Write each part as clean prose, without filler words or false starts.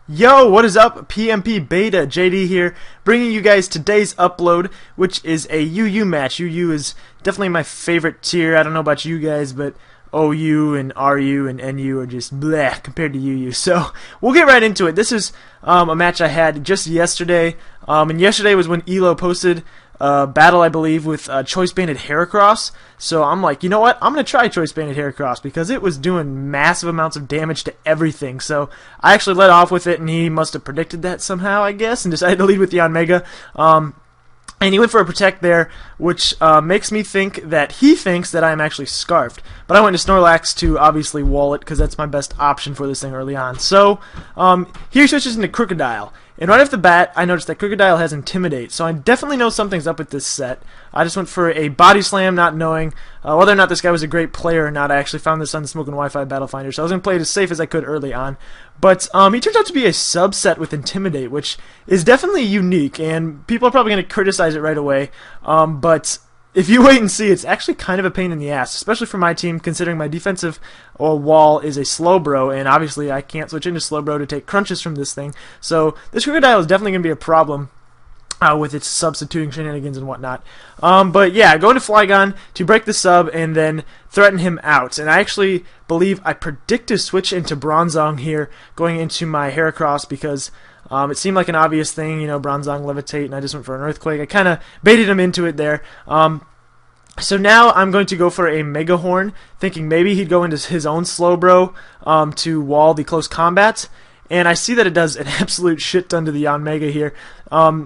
Yo, what is up? PMPBeta JD here, bringing you guys today's upload, which is a UU match. UU is definitely my favorite tier. I don't know about you guys, but OU and RU and NU are just bleh compared to UU. So we'll get right into it. This is a match I had just yesterday, and yesterday was when Elo posted battle, I believe, with Choice Banded Heracross. So I'm like, you know what? I'm going to try Choice Banded Heracross because it was doing massive amounts of damage to everything. So I actually led off with it, and he must have predicted that somehow, I guess, and decided to lead with the Yanmega. And he went for a Protect there, which makes me think that he thinks that I'm actually Scarfed. But I went to Snorlax to obviously wall it, because that's my best option for this thing early on. So here he switches into Crocodile. And right off the bat, I noticed that Crocodile has Intimidate, so I definitely know something's up with this set. I just went for a Body Slam, not knowing whether or not this guy was a great player or not. I actually found this on the Smoking Wi-Fi Battle Finder, so I was going to play it as safe as I could early on. But he turns out to be a subset with Intimidate, which is definitely unique, and people are probably going to criticize it right away. But if you wait and see, it's actually kind of a pain in the ass, especially for my team, considering my defensive wall is a Slowbro, and obviously I can't switch into Slowbro to take crunches from this thing. So this Crocodile is definitely going to be a problem with its substituting shenanigans and whatnot. But yeah, go into Flygon to break the sub and then threaten him out. And I actually believe I predict to switch into Bronzong here, going into my Heracross, because it seemed like an obvious thing, you know, Bronzong Levitate, and I just went for an Earthquake. I kind of baited him into it there. So now I'm going to go for a Mega Horn, thinking maybe he'd go into his own Slowbro to wall the close combat. And I see that it does an absolute shit ton to the Yanmega here,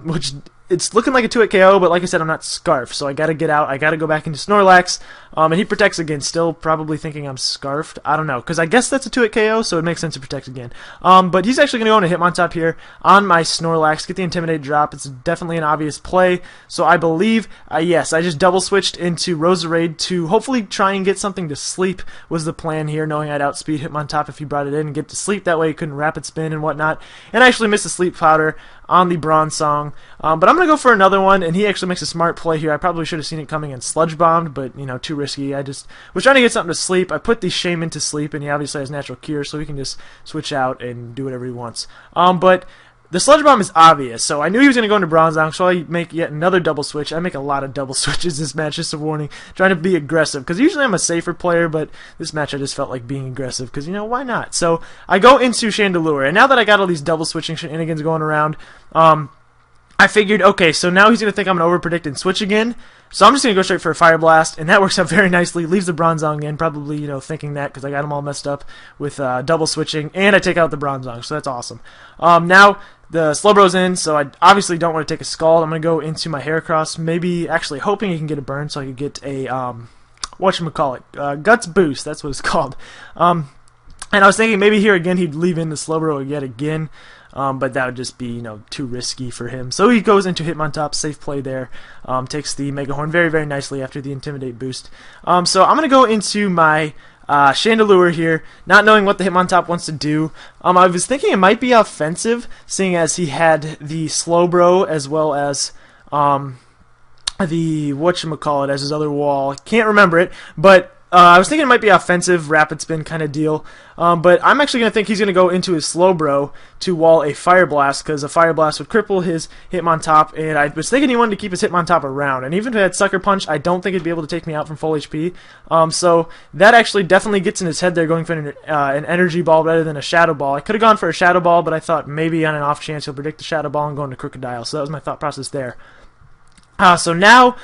which it's looking like a 2-hit KO, but like I said, I'm not Scarf, so I gotta get out. I gotta go back into Snorlax, and he protects again, still probably thinking I'm Scarfed. I don't know, because I guess that's a 2-hit KO, so it makes sense to protect again. But he's actually gonna go into Hitmontop here on my Snorlax, get the Intimidate drop. It's definitely an obvious play, so I believe, yes, I just double switched into Roserade to hopefully try and get something to sleep, was the plan here, knowing I'd outspeed Hitmontop if he brought it in and get to sleep. That way he couldn't rapid spin and whatnot, and I actually missed the Sleep Powder on the Bronzong. But I'm going to go for another one, and he actually makes a smart play here. I probably should have seen it coming and Sludge Bombed, but, you know, too risky. I just was trying to get something to sleep. I put the Shaman to sleep, and he obviously has Natural Cure, so he can just switch out and do whatever he wants. But the Sludge Bomb is obvious, so I knew he was going to go into Bronzong, so I make yet another double switch. I make a lot of double switches this match, just a warning, trying to be aggressive, because usually I'm a safer player, but this match I just felt like being aggressive, because, you know, why not? So I go into Chandelure, and now that I got all these double switching shenanigans going around, I figured, okay, so now he's going to think I'm going to overpredict and switch again, so I'm just going to go straight for a Fire Blast, and that works out very nicely, leaves the Bronzong in, probably, you know, thinking that, because I got him all messed up with double switching, and I take out the Bronzong, so that's awesome. Now, the Slowbro's in, so I obviously don't want to take a Scald. I'm going to go into my Heracross, maybe actually hoping he can get a burn, so I could get a, whatchamacallit, Guts Boost, that's what it's called. And I was thinking maybe here again he'd leave in the Slowbro yet again, but that would just be, you know, too risky for him. So he goes into Hitmontop, safe play there, takes the Mega Horn very, very nicely after the Intimidate boost. So I'm going to go into my Chandelure here, not knowing what the Hitmontop wants to do. I was thinking it might be offensive, seeing as he had the Slowbro as well as the whatchamacallit as his other wall. I can't remember it, but I was thinking it might be offensive, rapid spin kind of deal, but I'm actually going to think he's going to go into his Slowbro to wall a Fire Blast, because a Fire Blast would cripple his Hitmontop, and I was thinking he wanted to keep his Hitmontop around, and even if it had Sucker Punch, I don't think it'd be able to take me out from full HP, so that actually definitely gets in his head there, going for an Energy Ball rather than a Shadow Ball. I could have gone for a Shadow Ball, but I thought maybe on an off chance he'll predict the Shadow Ball and go into Crocodile, so that was my thought process there. So now,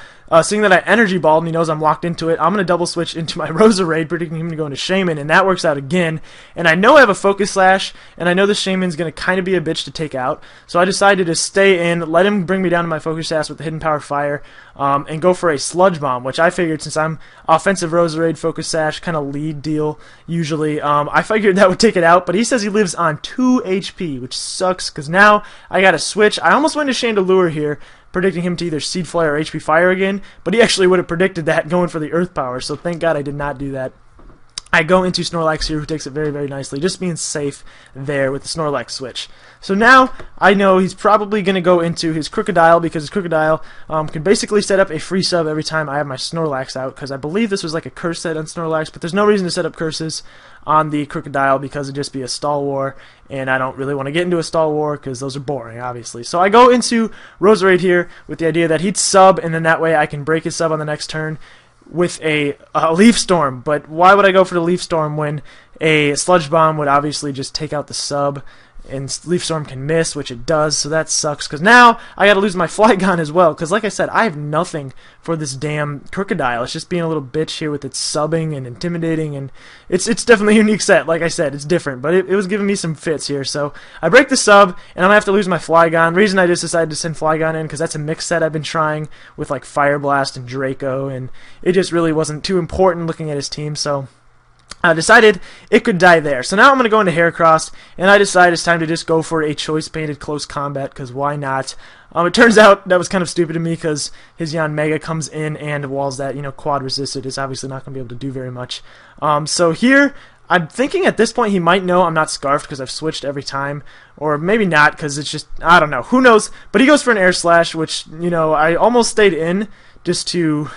seeing that I Energy Balled and he knows I'm locked into it, I'm going to double switch into my Roserade, predicting him to go into Shaman, and that works out again. And I know I have a Focus Slash, and I know the Shaman's going to kind of be a bitch to take out, so I decided to stay in, let him bring me down to my Focus Slash with the Hidden Power Fire, and go for a Sludge Bomb, which I figured, since I'm offensive Roserade, Focus Sash, kind of lead deal usually, I figured that would take it out, but he says he lives on 2 HP, which sucks, because now I got to switch. I almost went to Chandelure here, predicting him to either Seed Flare or HP Fire again, but he actually would have predicted that going for the Earth Power, so thank God I did not do that. I go into Snorlax here, who takes it very, very nicely, just being safe there with the Snorlax switch. So now I know he's probably going to go into his Crocodile, because his Crocodile can basically set up a free sub every time I have my Snorlax out, because I believe this was like a curse set on Snorlax, but there's no reason to set up curses on the Crocodile because it'd just be a stall war, and I don't really want to get into a stall war because those are boring, obviously. So I go into Roserade here with the idea that he'd sub, and then that way I can break his sub on the next turn with a Leaf Storm. But why would I go for the Leaf Storm when a Sludge Bomb would obviously just take out the sub, and Leaf Storm can miss, which it does, so that sucks, because now I gotta lose my Flygon as well, because like I said, I have nothing for this damn Crocodile. It's just being a little bitch here with its subbing and intimidating, and it's definitely a unique set. Like I said, it's different, but it was giving me some fits here, so I break the sub, and I'm gonna have to lose my Flygon. The reason I just decided to send Flygon in, because that's a mixed set I've been trying with like Fire Blast and Draco, and it just really wasn't too important looking at his team, so I decided it could die there. So now I'm going to go into Heracross, and I decide it's time to just go for a Choice Banded Close Combat, because why not? It turns out that was kind of stupid of me, because his Yanmega comes in and walls that, quad resisted. It's obviously not going to be able to do very much. So here, I'm thinking at this point he might know I'm not Scarfed because I've switched every time, or maybe not because it's just, I don't know, who knows. But he goes for an Air Slash, which, I almost stayed in just to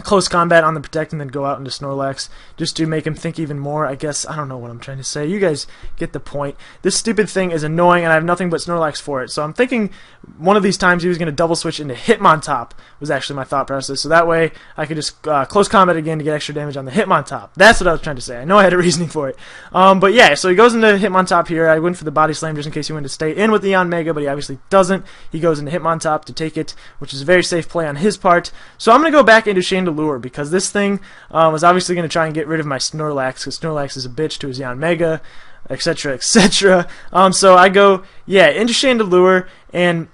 close combat on the Protect and then go out into Snorlax just to make him think even more. I guess I don't know what I'm trying to say. You guys get the point. This stupid thing is annoying, and I have nothing but Snorlax for it. So I'm thinking one of these times he was going to double switch into Hitmontop was actually my thought process. So that way I could just close combat again to get extra damage on the Hitmontop. That's what I was trying to say. I know I had a reasoning for it. But yeah, so he goes into Hitmontop here. I went for the Body Slam just in case he wanted to stay in with the Yanmega, but he obviously doesn't. He goes into Hitmontop to take it, which is a very safe play on his part. So I'm going to go back into Chandelure, because this thing was obviously going to try and get rid of my Snorlax, because Snorlax is a bitch to his Yanmega, etc., etc. So I go, yeah, into Chandelure, and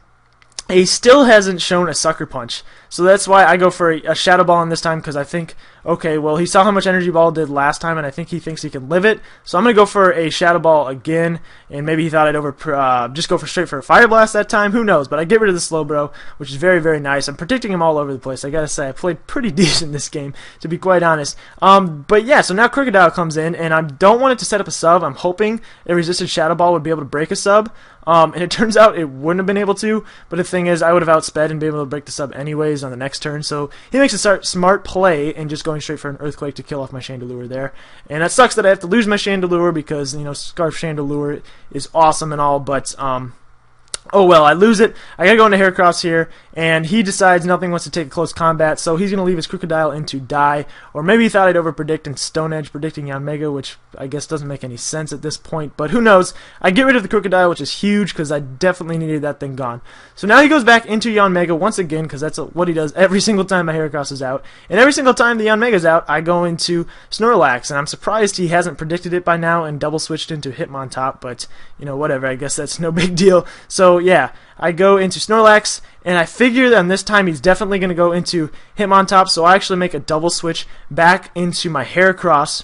he still hasn't shown a Sucker Punch. So that's why I go for a Shadow Ball on this time, because I think, okay, well, he saw how much Energy Ball did last time, and I think he thinks he can live it. So I'm going to go for a Shadow Ball again, and maybe he thought I'd just go straight for a Fire Blast that time. Who knows? But I get rid of the Slowbro, which is very, very nice. I'm predicting him all over the place. I got to say, I played pretty decent this game, to be quite honest. But yeah, so now Crocodile comes in, and I don't want it to set up a sub. I'm hoping a Resisted Shadow Ball would be able to break a sub. And it turns out it wouldn't have been able to, but the thing is, I would have outsped and been able to break the sub anyways on the next turn, so he makes a smart play and just going straight for an Earthquake to kill off my Chandelure there. And that sucks that I have to lose my Chandelure, because, Scarf Chandelure is awesome and all, but, oh well, I lose it. I gotta go into Heracross here, and he decides nothing wants to take a close combat, so he's gonna leave his Crocodile in to die. Or maybe he thought I'd overpredict and Stone Edge, predicting Yanmega, which I guess doesn't make any sense at this point, but who knows. I get rid of the Crocodile, which is huge, because I definitely needed that thing gone. So now he goes back into Yanmega once again, because that's what he does every single time my Heracross is out. And every single time the Yanmega's out, I go into Snorlax, and I'm surprised he hasn't predicted it by now and double switched into Hitmontop, but, whatever, I guess that's no big deal. So yeah, I go into Snorlax, and I figure that this time he's definitely going to go into Hitmontop, so I actually make a double switch back into my Heracross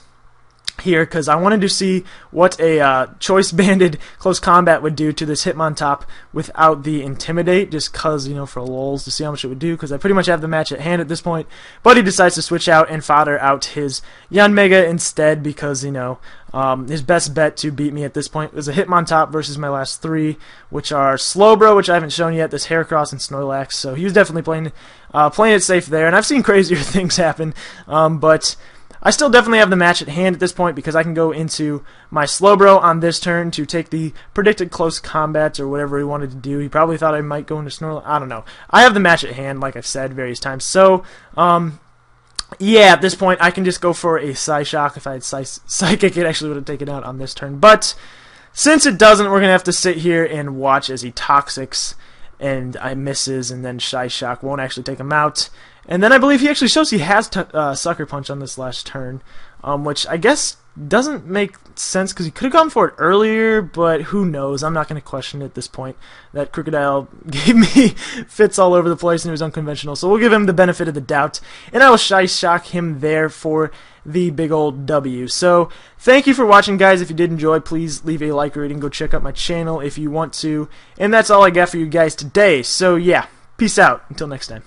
here, because I wanted to see what a Choice Banded Close Combat would do to this Hitmontop without the Intimidate, just because, for lulz, to see how much it would do, because I pretty much have the match at hand at this point. But he decides to switch out and fodder out his Yanmega instead, because, his best bet to beat me at this point was a Hitmontop versus my last three, which are Slowbro, which I haven't shown yet, this Heracross, and Snorlax, so he was definitely playing it safe there, and I've seen crazier things happen, but I still definitely have the match at hand at this point, because I can go into my Slowbro on this turn to take the predicted close combat or whatever he wanted to do. He probably thought I might go into Snorlax. I don't know. I have the match at hand, like I've said various times. So, yeah, at this point, I can just go for a Psyshock. If I had Psychic, it actually would have taken out on this turn. But since it doesn't, we're going to have to sit here and watch as he Toxics, and I misses, and then Psyshock won't actually take him out. And then I believe he actually shows he has Sucker Punch on this last turn, which I guess doesn't make sense, because he could have gone for it earlier, but who knows. I'm not going to question it at this point. That Crocodile gave me fits all over the place, and it was unconventional, so we'll give him the benefit of the doubt, and I will Psyshock him there for the big old W. So thank you for watching, guys. If you did enjoy, please leave a like or rating. Go check out my channel if you want to, and that's all I got for you guys today. So yeah, peace out. Until next time.